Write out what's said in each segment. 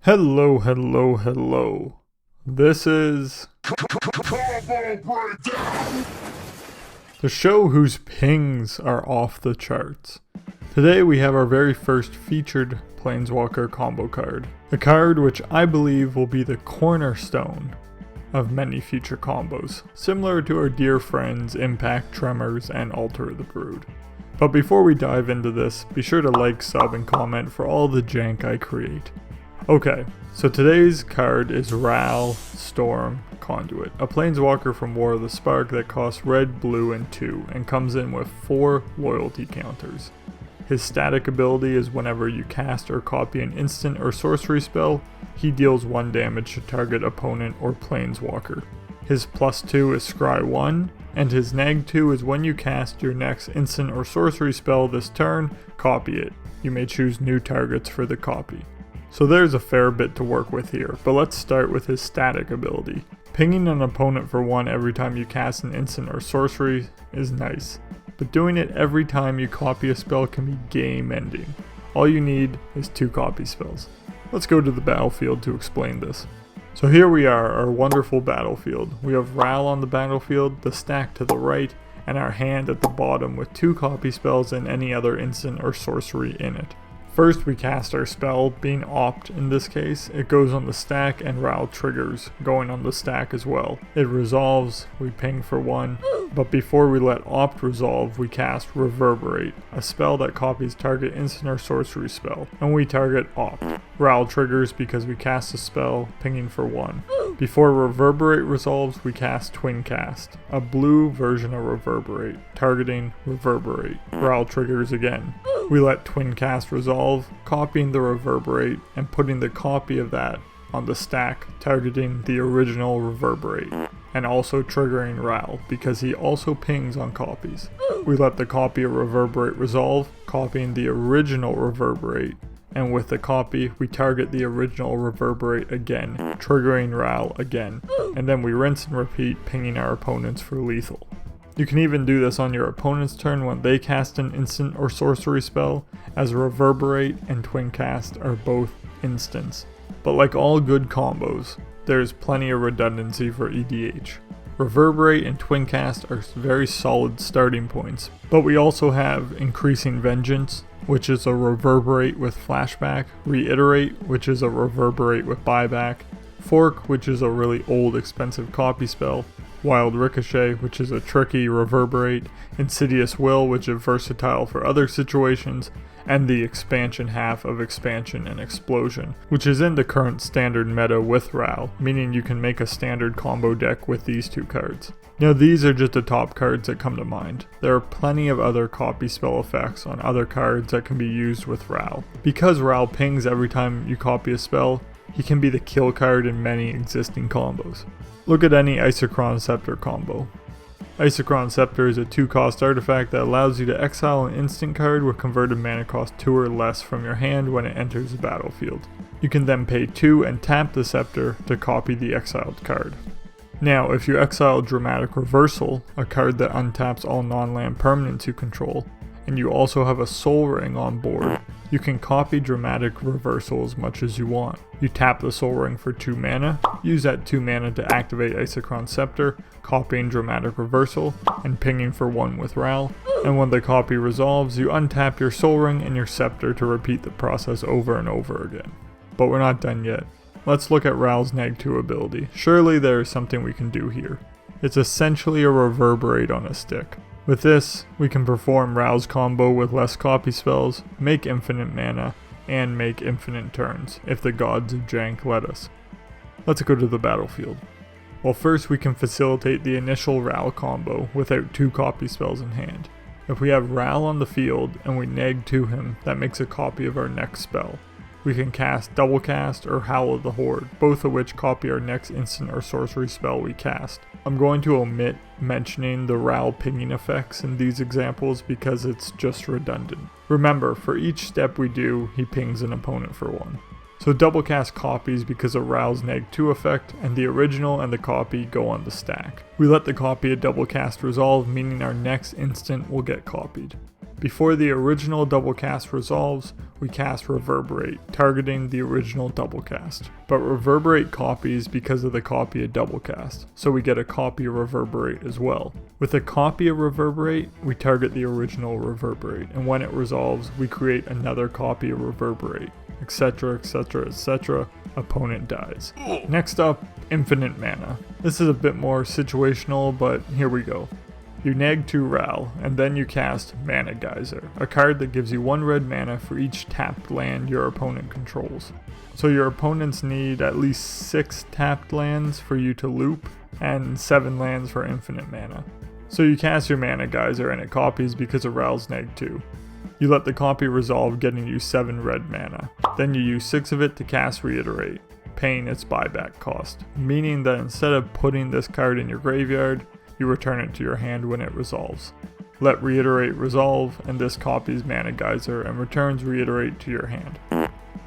Hello, hello, hello. This is the show whose pings are off the charts. Today we have our very first featured Planeswalker combo card. A card which I believe will be the cornerstone of many future combos, similar to our dear friends Impact, Tremors, and Alter the Brood. But before we dive into this, be sure to like, sub, and comment for all the jank I create. Okay, so today's card is Ral Storm Conduit, a Planeswalker from War of the Spark that costs red, blue, and 2, and comes in with 4 loyalty counters. His static ability is whenever you cast or copy an instant or sorcery spell, he deals 1 damage to target opponent or Planeswalker. His +2 is Scry 1, and his -2 is when you cast your next instant or sorcery spell this turn, copy it. You may choose new targets for the copy. So there's a fair bit to work with here, but let's start with his static ability. Pinging an opponent for 1 every time you cast an instant or sorcery is nice, but doing it every time you copy a spell can be game ending. All you need is 2 copy spells. Let's go to the battlefield to explain this. So here we are, our wonderful battlefield. We have Ral on the battlefield, the stack to the right, and our hand at the bottom with 2 copy spells and any other instant or sorcery in it. First we cast our spell, being Opt in this case. It goes on the stack and Ral triggers, going on the stack as well. It resolves, we ping for 1, but before we let Opt resolve, we cast Reverberate, a spell that copies target instant or sorcery spell, and we target Opt. Ral triggers because we cast a spell, pinging for 1. Before Reverberate resolves, we cast Twin Cast, a blue version of Reverberate, targeting Reverberate. Ral triggers again. We let Twin Cast resolve, copying the Reverberate and putting the copy of that on the stack, targeting the original Reverberate, and also triggering Ral because he also pings on copies. We let the copy of Reverberate resolve, copying the original Reverberate, and with the copy we target the original Reverberate again, triggering Ral again, and then we rinse and repeat, pinging our opponents for lethal. You can even do this on your opponent's turn when they cast an instant or sorcery spell, as Reverberate and Twin Cast are both instants. But like all good combos, there's plenty of redundancy for EDH. Reverberate and Twin Cast are very solid starting points, but we also have Increasing Vengeance, which is a Reverberate with flashback, Reiterate, which is a Reverberate with buyback, Fork, which is a really old expensive copy spell, Wild Ricochet, which is a tricky Reverberate, Insidious Will, which is versatile for other situations, and the expansion half of Expansion and Explosion, which is in the current standard meta with Ral, meaning you can make a standard combo deck with these 2 cards. Now these are just the top cards that come to mind. There are plenty of other copy spell effects on other cards that can be used with Ral. Because Ral pings every time you copy a spell, he can be the kill card in many existing combos. Look at any Isochron Scepter combo. Isochron Scepter is a 2-cost artifact that allows you to exile an instant card with converted mana cost 2 or less from your hand when it enters the battlefield. You can then pay 2 and tap the Scepter to copy the exiled card. Now, if you exile Dramatic Reversal, a card that untaps all non-land permanents you control, and you also have a Soul Ring on board, you can copy Dramatic Reversal as much as you want. You tap the Soul Ring for 2 mana, use that 2 mana to activate Isochron Scepter, copying Dramatic Reversal, and pinging for 1 with Ral, and when the copy resolves, you untap your Soul Ring and your Scepter to repeat the process over and over again. But we're not done yet. Let's look at Ral's -2 ability. Surely there is something we can do here. It's essentially a Reverberate on a stick. With this, we can perform Ral's combo with less copy spells, make infinite mana, and make infinite turns, if the gods of Jank let us. Let's go to the battlefield. Well, first we can facilitate the initial Ral combo without 2 copy spells in hand. If we have Ral on the field and we neg to him, that makes a copy of our next spell. We can cast Double Cast or Howl of the Horde, both of which copy our next instant or sorcery spell we cast. I'm going to omit mentioning the Ral pinging effects in these examples because it's just redundant. Remember, for each step we do, he pings an opponent for 1. So Double Cast copies because of Ral's -2 effect, and the original and the copy go on the stack. We let the copy of Double Cast resolve, meaning our next instant will get copied. Before the original double cast resolves, we cast Reverberate, targeting the original double cast. But Reverberate copies because of the copy of double cast, so we get a copy of Reverberate as well. With a copy of Reverberate, we target the original Reverberate, and when it resolves, we create another copy of Reverberate, etc, etc, etc, opponent dies. Next up, Infinite Mana. This is a bit more situational, but here we go. You neg 2 Ral, and then you cast Mana Geyser, a card that gives you 1 red mana for each tapped land your opponent controls. So your opponents need at least 6 tapped lands for you to loop, and 7 lands for infinite mana. So you cast your Mana Geyser and it copies because of Ral's neg 2. You let the copy resolve, getting you 7 red mana. Then you use 6 of it to cast Reiterate, paying its buyback cost, meaning that instead of putting this card in your graveyard, you return it to your hand when it resolves. Let Reiterate resolve, and this copies Mana Geyser and returns Reiterate to your hand.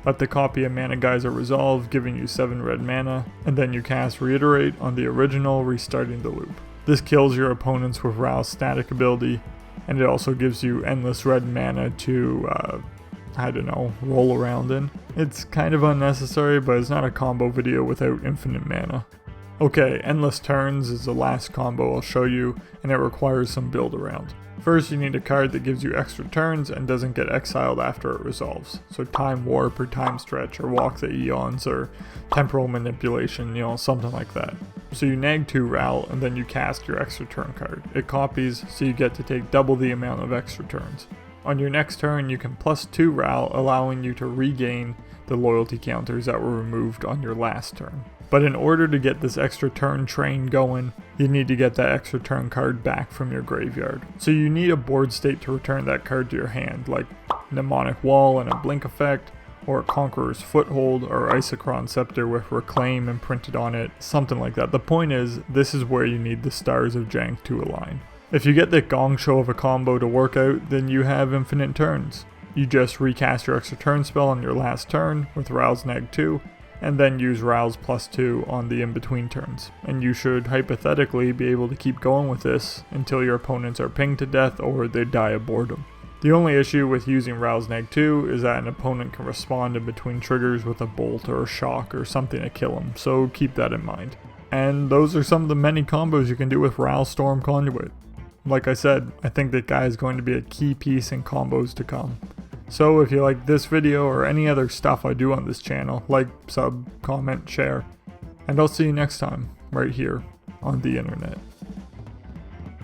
Let the copy of Mana Geyser resolve, giving you 7 red mana, and then you cast Reiterate on the original, restarting the loop. This kills your opponents with Ral's static ability, and it also gives you endless red mana to, roll around in. It's kind of unnecessary, but it's not a combo video without infinite mana. Okay, Endless Turns is the last combo I'll show you, and it requires some build around. First, you need a card that gives you extra turns and doesn't get exiled after it resolves. So Time Warp or Time Stretch or Walk the Eons or Temporal Manipulation, something like that. So you neg 2 Ral and then you cast your extra turn card. It copies, so you get to take double the amount of extra turns. On your next turn, you can +2 Ral, allowing you to regain the loyalty counters that were removed on your last turn. But in order to get this extra turn train going, you need to get that extra turn card back from your graveyard. So you need a board state to return that card to your hand, like Mnemonic Wall and a Blink effect, or Conqueror's Foothold, or Isochron Scepter with Reclaim imprinted on it, something like that. The point is, this is where you need the stars of Jank to align. If you get the gong show of a combo to work out, then you have infinite turns. You just recast your extra turn spell on your last turn with Ral's neg 2, and then use Ral's +2 on the in-between turns. And you should hypothetically be able to keep going with this until your opponents are pinged to death or they die of boredom. The only issue with using Ral's neg 2 is that an opponent can respond in between triggers with a bolt or a shock or something to kill him, so keep that in mind. And those are some of the many combos you can do with Ral Storm Conduit. Like I said, I think that guy is going to be a key piece in combos to come. So if you like this video or any other stuff I do on this channel, like, sub, comment, share, and I'll see you next time, right here on the internet.